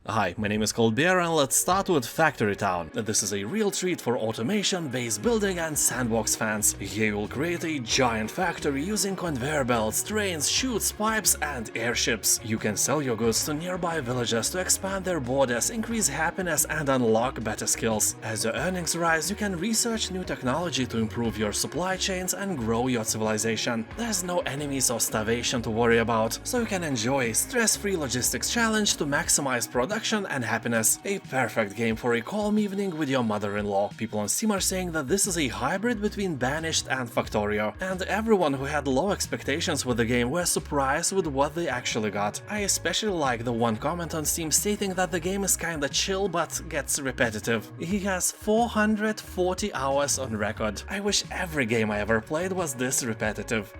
Hi, my name is Colbert and let's start with Factory Town. This is a real treat for automation, base building and sandbox fans. Here you'll create a giant factory using conveyor belts, trains, chutes, pipes and airships. You can sell your goods to nearby villages to expand their borders, increase happiness and unlock better skills. As your earnings rise, you can research new technology to improve your supply chains and grow your civilization. There's no enemies or starvation to worry about, so you can enjoy a stress-free logistics challenge to maximize production and happiness. A perfect game for a calm evening with your mother-in-law. People on Steam are saying that this is a hybrid between Banished and Factorio, and everyone who had low expectations with the game were surprised with what they actually got. I especially like the one comment on Steam stating that the game is kinda chill but gets repetitive. He has 440 hours on record. I wish every game I ever played was this repetitive.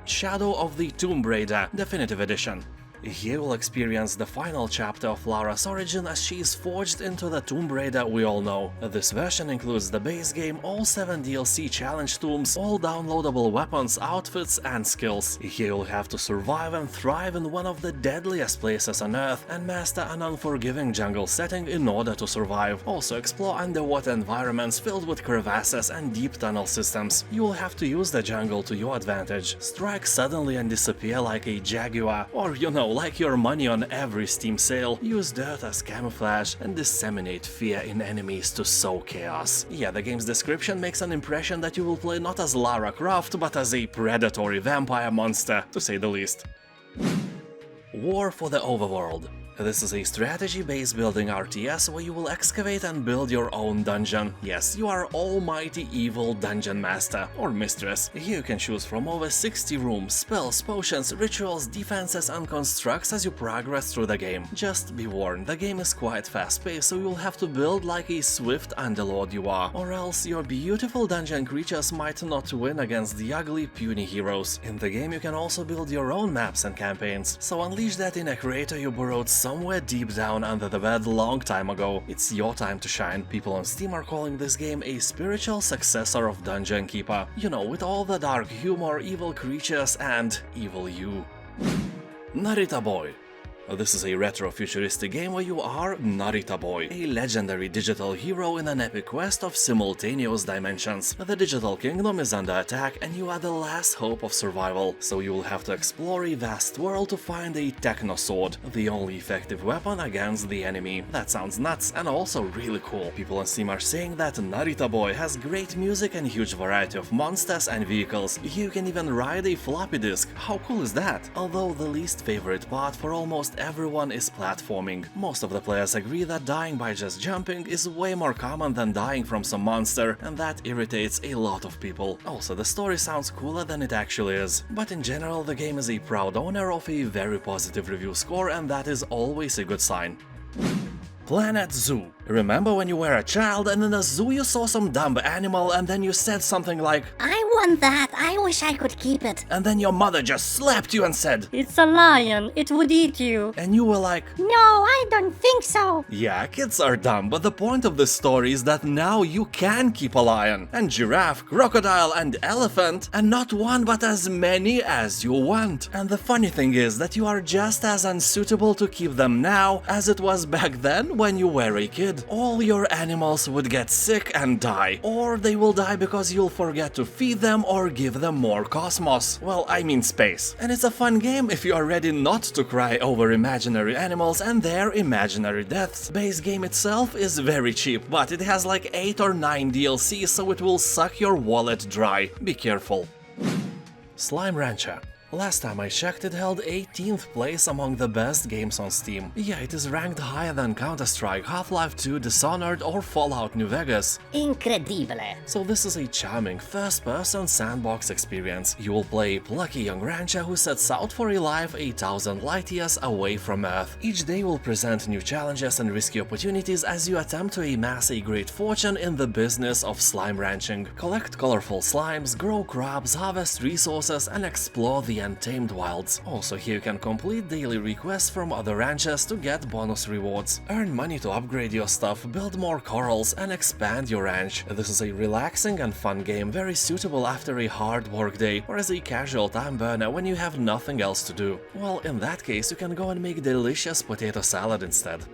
Shadow of the Tomb Raider Definitive Edition. Here we'll experience the final chapter of Lara's origin as she is forged into the Tomb Raider we all know. This version includes the base game, all 7 DLC challenge tombs, all downloadable weapons, outfits and skills. Here you'll have to survive and thrive in one of the deadliest places on Earth and master an unforgiving jungle setting in order to survive. Also explore underwater environments filled with crevasses and deep tunnel systems. You will have to use the jungle to your advantage. Strike suddenly and disappear like a jaguar, or like your money on every Steam sale, use dirt as camouflage and disseminate fear in enemies to sow chaos. Yeah, the game's description makes an impression that you will play not as Lara Croft, but as a predatory vampire monster, to say the least. War for the Overworld. This is a strategy-based building RTS where you will excavate and build your own dungeon. Yes, you are almighty evil dungeon master or mistress. Here you can choose from over 60 rooms, spells, potions, rituals, defenses and constructs as you progress through the game. Just be warned, the game is quite fast-paced, so you'll have to build like a swift underlord you are, or else your beautiful dungeon creatures might not win against the ugly, puny heroes. In the game you can also build your own maps and campaigns, so unleash that inner creator you borrowed somewhere deep down under the bed long time ago. It's your time to shine. People on Steam are calling this game a spiritual successor of Dungeon Keeper. You know, with all the dark humor, evil creatures and evil you. Narita Boy. This is a retro-futuristic game where you are Narita Boy, a legendary digital hero in an epic quest of simultaneous dimensions. The digital kingdom is under attack and you are the last hope of survival, so you will have to explore a vast world to find a techno sword, the only effective weapon against the enemy. That sounds nuts and also really cool. People on Steam are saying that Narita Boy has great music and huge variety of monsters and vehicles. You can even ride a floppy disk. How cool is that? Although the least favorite part for almost everyone is platforming. Most of the players agree that dying by just jumping is way more common than dying from some monster, and that irritates a lot of people. Also, the story sounds cooler than it actually is. But in general, the game is a proud owner of a very positive review score, and that is always a good sign. Planet Zoo. Remember when you were a child and in a zoo you saw some dumb animal and then you said something like, "I want that, I wish I could keep it." And then your mother just slapped you and said, "It's a lion, it would eat you." And you were like, "No, I don't think so." Yeah, kids are dumb, but the point of this story is that now you can keep a lion, and giraffe, crocodile and elephant, and not one but as many as you want. And the funny thing is that you are just as unsuitable to keep them now as it was back then when you were a kid. All your animals would get sick and die, or they will die because you'll forget to feed them or give them more cosmos. Well, I mean space. And it's a fun game if you are ready not to cry over imaginary animals and their imaginary deaths. Base game itself is very cheap, but it has like 8 or 9 DLCs, so it will suck your wallet dry. Be careful. Slime Rancher. Last time I checked, it held 18th place among the best games on Steam. Yeah, it is ranked higher than Counter-Strike, Half-Life 2, Dishonored or Fallout New Vegas. Incredibile. So this is a charming first-person sandbox experience. You will play a plucky young rancher who sets out for a life 1,000 light years away from Earth. Each day will present new challenges and risky opportunities as you attempt to amass a great fortune in the business of slime ranching. Collect colorful slimes, grow crops, harvest resources and explore the the Untamed Wilds. Also here you can complete daily requests from other ranches to get bonus rewards, earn money to upgrade your stuff, build more corals, and expand your ranch. This is a relaxing and fun game, very suitable after a hard work day or as a casual time burner when you have nothing else to do. Well, in that case you can go and make delicious potato salad instead.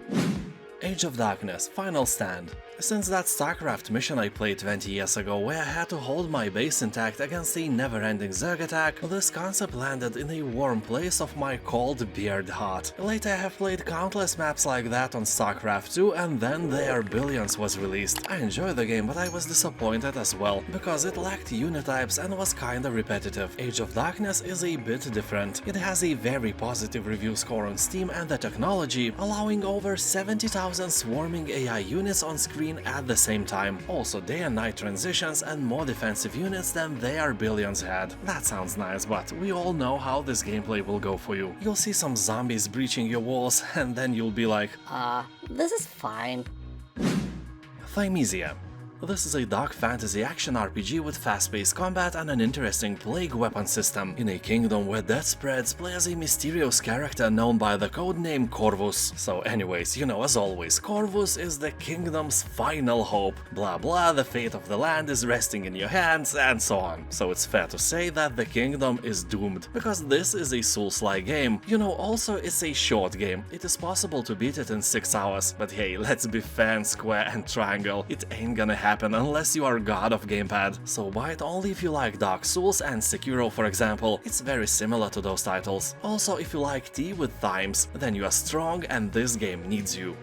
Age of Darkness Final Stand. Since that StarCraft mission I played 20 years ago where I had to hold my base intact against a never-ending Zerg attack, this concept landed in a warm place of my cold beard heart. Later I have played countless maps like that on StarCraft 2, and then There Billions was released. I enjoyed the game, but I was disappointed as well, because it lacked unit types and was kinda repetitive. Age of Darkness is a bit different. It has a very positive review score on Steam and the technology, allowing over 70,000 swarming AI units on screen at the same time. Also day and night transitions and more defensive units than There Billions had. That sounds nice, but we all know how this gameplay will go for you. You'll see some zombies breaching your walls and then you'll be like, This is fine. Thymesia. This is a dark fantasy action RPG with fast-paced combat and an interesting plague weapon system. In a kingdom where death spreads, play as a mysterious character known by the codename Corvus. So anyways, you know, as always, Corvus is the kingdom's final hope. Blah blah, the fate of the land is resting in your hands, and so on. So it's fair to say that the kingdom is doomed, because this is a Souls-like game. You know, also it's a short game. It is possible to beat it in 6 hours, but hey, let's be fair and square and triangle. It ain't gonna happen unless you are god of gamepad. So buy it only if you like Dark Souls and Sekiro, for example. It's very similar to those titles. Also, if you like tea with Thymes, then you are strong and this game needs you.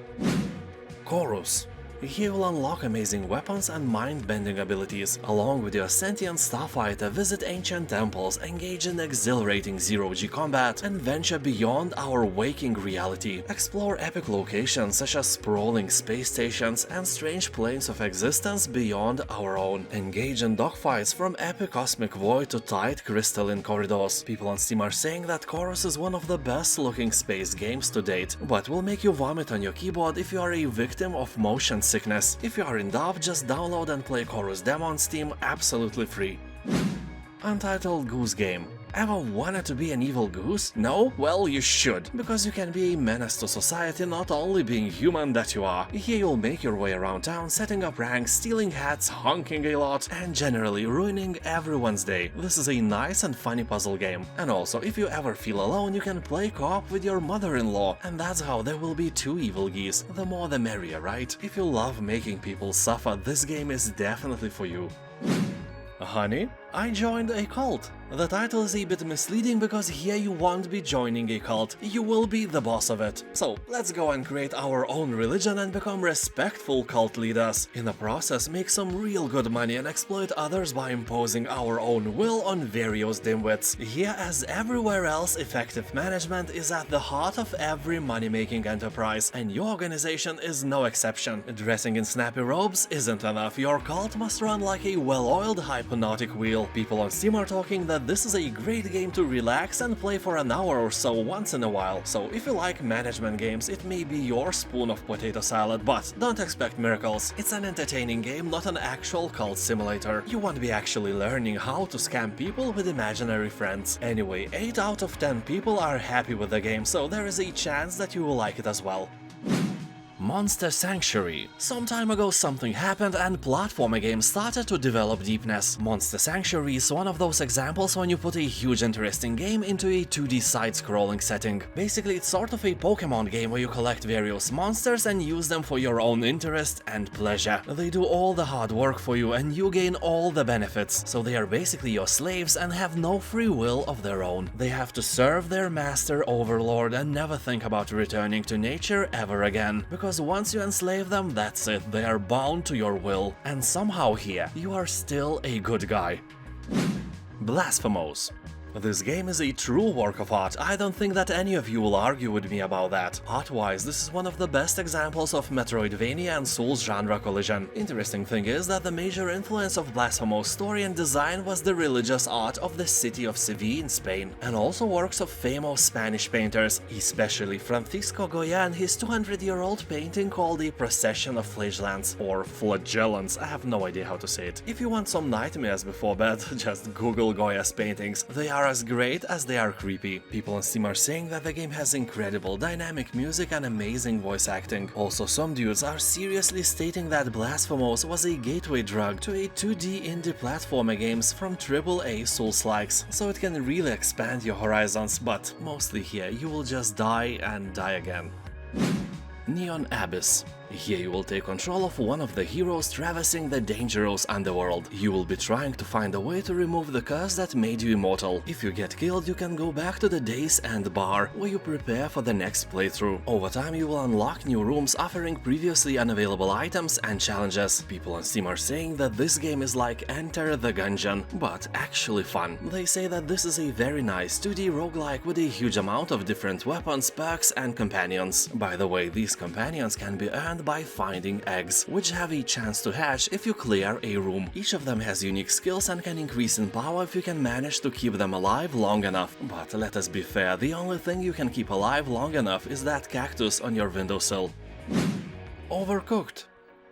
Chorus. Here you'll unlock amazing weapons and mind-bending abilities. Along with your sentient starfighter, visit ancient temples, engage in exhilarating zero-G combat, and venture beyond our waking reality. Explore epic locations such as sprawling space stations and strange planes of existence beyond our own. Engage in dogfights from epic cosmic void to tight crystalline corridors. People on Steam are saying that Chorus is one of the best-looking space games to date, but will make you vomit on your keyboard if you are a victim of motion sickness. If you are in doubt, just download and play Chorus demo on Steam absolutely free. Untitled Goose Game. Ever wanted to be an evil goose? No? Well, you should, because you can be a menace to society, not only being human that you are. Here you'll make your way around town, setting up ranks, stealing hats, honking a lot, and generally ruining everyone's day. This is a nice and funny puzzle game. And also, if you ever feel alone, you can play co-op with your mother-in-law, and that's how there will be 2 evil geese. The more the merrier, right? If you love making people suffer, this game is definitely for you. Honey, I joined a cult. The title is a bit misleading because here you won't be joining a cult, you will be the boss of it. So let's go and create our own religion and become respectful cult leaders. In the process, make some real good money and exploit others by imposing our own will on various dimwits. Here, as everywhere else, effective management is at the heart of every money-making enterprise, and your organization is no exception. Dressing in snappy robes isn't enough, your cult must run like a well-oiled hypnotic wheel. People on Steam are talking that this is a great game to relax and play for an hour or so once in a while. So if you like management games, it may be your spoon of potato salad, but don't expect miracles. It's an entertaining game, not an actual cult simulator. You won't be actually learning how to scam people with imaginary friends. Anyway, 8 out of 10 people are happy with the game, so there is a chance that you will like it as well. Monster Sanctuary. Some time ago something happened and platformer games started to develop deepness. Monster Sanctuary is one of those examples when you put a huge interesting game into a 2D side-scrolling setting. Basically it's sort of a Pokemon game where you collect various monsters and use them for your own interest and pleasure. They do all the hard work for you and you gain all the benefits, so they are basically your slaves and have no free will of their own. They have to serve their master Overlord and never think about returning to nature ever again, because once you enslave them, that's it, they are bound to your will. And somehow here, you are still a good guy. Blasphemous. This game is a true work of art. I don't think that any of you will argue with me about that. Art-wise, this is one of the best examples of Metroidvania and Souls genre collision. Interesting thing is that the major influence of Blasphemous' story and design was the religious art of the city of Seville in Spain, and also works of famous Spanish painters, especially Francisco Goya and his 200-year-old painting called The Procession of Flagellants, or Flagellants, I have no idea how to say it. If you want some nightmares before bed, just Google Goya's paintings. They are as great as they are creepy. People on Steam are saying that the game has incredible dynamic music and amazing voice acting. Also, some dudes are seriously stating that Blasphemous was a gateway drug to a 2D indie platformer games from AAA Souls-likes, so it can really expand your horizons, but mostly here you will just die and die again. Neon Abyss. Here you will take control of one of the heroes traversing the dangerous underworld. You will be trying to find a way to remove the curse that made you immortal. If you get killed, you can go back to the Day's End bar, where you prepare for the next playthrough. Over time you will unlock new rooms offering previously unavailable items and challenges. People on Steam are saying that this game is like Enter the Gungeon, but actually fun. They say that this is a very nice 2D roguelike with a huge amount of different weapons, perks and companions. By the way, these companions can be earned by finding eggs, which have a chance to hatch if you clear a room. Each of them has unique skills and can increase in power if you can manage to keep them alive long enough. But let us be fair, the only thing you can keep alive long enough is that cactus on your windowsill. Overcooked.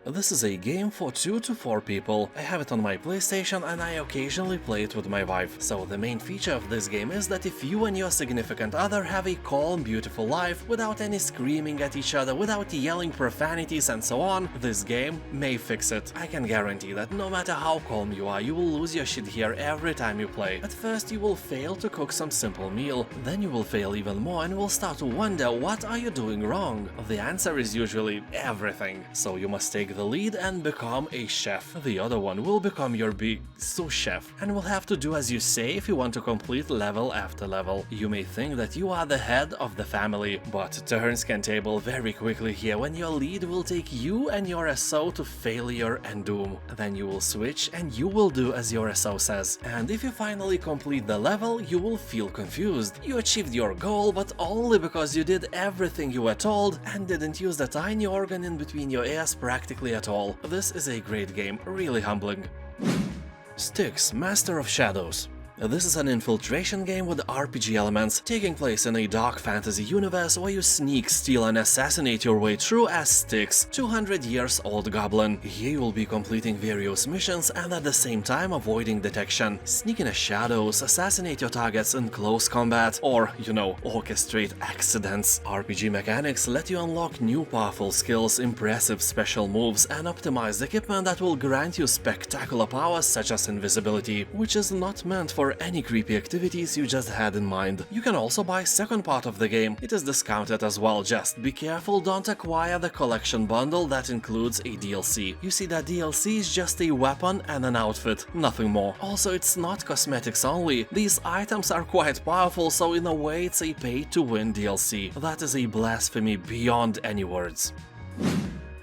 This is a game for 2 to 4 people. I have it on my PlayStation and I occasionally play it with my wife. So the main feature of this game is that if you and your significant other have a calm, beautiful life without any screaming at each other, without yelling profanities and so on, this game may fix it. I can guarantee that no matter how calm you are, you will lose your shit here every time you play. At first you will fail to cook some simple meal, then you will fail even more and will start to wonder what are you doing wrong. The answer is usually everything. So you must take the lead and become a chef. The other one will become your big sous chef and will have to do as you say if you want to complete level after level. You may think that you are the head of the family, but turns can table very quickly here when your lead will take you and your SO to failure and doom. Then you will switch and you will do as your SO says. And if you finally complete the level, you will feel confused. You achieved your goal, but only because you did everything you were told and didn't use the tiny organ in between your ears practically at all. This is a great game, really humbling. Styx, Master of Shadows. This is an infiltration game with RPG elements, taking place in a dark fantasy universe where you sneak, steal and assassinate your way through as Styx, 200 years old goblin. Here you will be completing various missions and at the same time avoiding detection. Sneak in the shadows, assassinate your targets in close combat, or, you know, orchestrate accidents. RPG mechanics let you unlock new powerful skills, impressive special moves, and optimized equipment that will grant you spectacular powers such as invisibility, which is not meant for any creepy activities you just had in mind. You can also buy second part of the game. It is discounted as well, just be careful don't acquire the collection bundle that includes a DLC. You see that DLC is just a weapon and an outfit, nothing more. Also, it's not cosmetics only. These items are quite powerful, so in a way it's a pay-to-win DLC. That is a blasphemy beyond any words.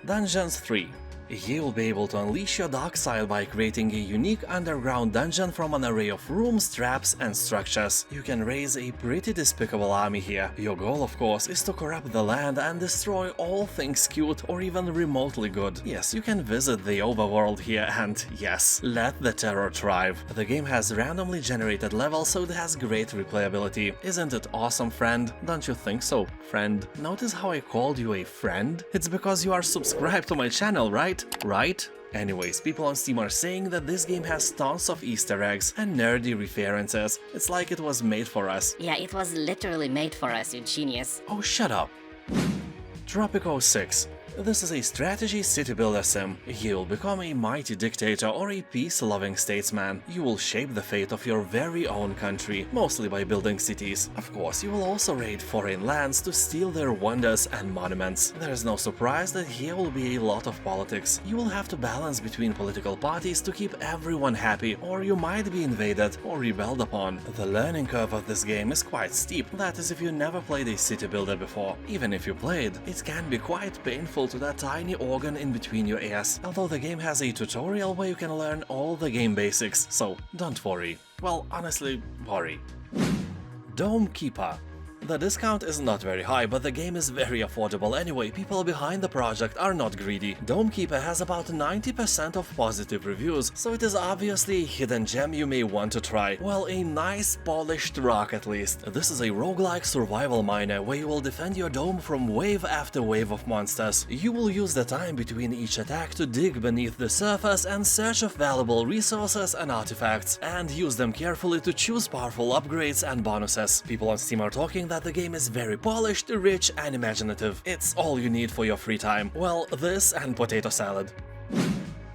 Dungeons 3. Here you'll be able to unleash your dark side by creating a unique underground dungeon from an array of rooms, traps and structures. You can raise a pretty despicable army here. Your goal, of course, is to corrupt the land and destroy all things cute or even remotely good. Yes, you can visit the overworld here and, yes, let the terror thrive. The game has randomly generated levels, so it has great replayability. Isn't it awesome, friend? Don't you think so, friend? Notice how I called you a friend? It's because you are subscribed to my channel, right? Right? Anyways, people on Steam are saying that this game has tons of Easter eggs and nerdy references. It's like it was made for us. Yeah, it was literally made for us, you genius. Oh, shut up. Tropico 6. This is a strategy city builder sim. You'll become a mighty dictator or a peace-loving statesman. You will shape the fate of your very own country, mostly by building cities. Of course, you will also raid foreign lands to steal their wonders and monuments. There is no surprise that here will be a lot of politics. You will have to balance between political parties to keep everyone happy, or you might be invaded or rebelled upon. The learning curve of this game is quite steep, that is if you never played a city builder before. Even if you played, it can be quite painful to that tiny organ in between your ears, although the game has a tutorial where you can learn all the game basics, so don't worry. Well, honestly, worry. Dome Keeper. The discount is not very high, but the game is very affordable anyway. People behind the project are not greedy. Domekeeper has about 90% of positive reviews, so it is obviously a hidden gem you may want to try. Well, a nice polished rock at least. This is a roguelike survival miner where you will defend your dome from wave after wave of monsters. You will use the time between each attack to dig beneath the surface and search of valuable resources and artifacts, and use them carefully to choose powerful upgrades and bonuses. People on Steam are talking that the game is very polished, rich and imaginative. It's all you need for your free time. Well, this and potato salad.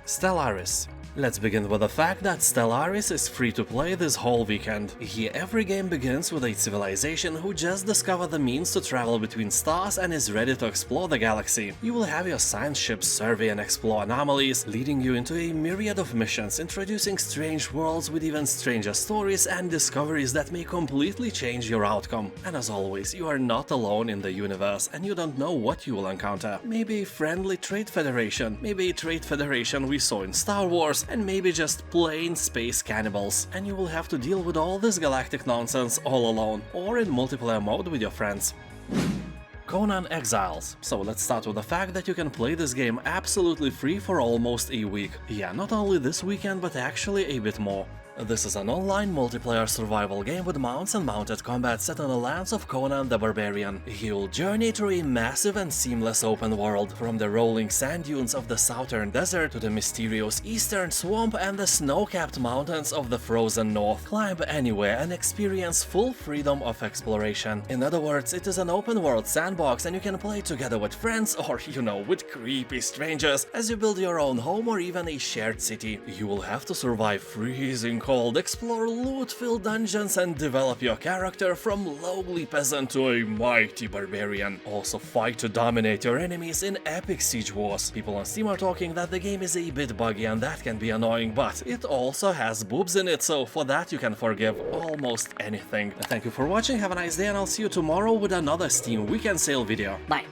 Stellaris. Let's begin with the fact that Stellaris is free to play this whole weekend. Here every game begins with a civilization who just discovered the means to travel between stars and is ready to explore the galaxy. You will have your science ships survey and explore anomalies, leading you into a myriad of missions, introducing strange worlds with even stranger stories and discoveries that may completely change your outcome. And as always, you are not alone in the universe and you don't know what you will encounter. Maybe a friendly trade federation, maybe a trade federation we saw in Star Wars, and maybe just plain space cannibals, and you will have to deal with all this galactic nonsense all alone, or in multiplayer mode with your friends. Conan Exiles. So let's start with the fact that you can play this game absolutely free for almost a week. Yeah, not only this weekend, but actually a bit more. This is an online multiplayer survival game with mounts and mounted combat set on the lands of Conan the Barbarian. You'll journey through a massive and seamless open world, from the rolling sand dunes of the southern desert to the mysterious eastern swamp and the snow-capped mountains of the frozen north. Climb anywhere and experience full freedom of exploration. In other words, it is an open world sandbox and you can play together with friends or, you know, with creepy strangers as you build your own home or even a shared city. You will have to survive freezing cold, explore loot-filled dungeons and develop your character from lowly peasant to a mighty barbarian. Also fight to dominate your enemies in epic siege wars. People on Steam are talking that the game is a bit buggy and that can be annoying, but it also has boobs in it, so for that you can forgive almost anything. Thank you for watching, have a nice day, and I'll see you tomorrow with another Steam weekend sale video. Bye.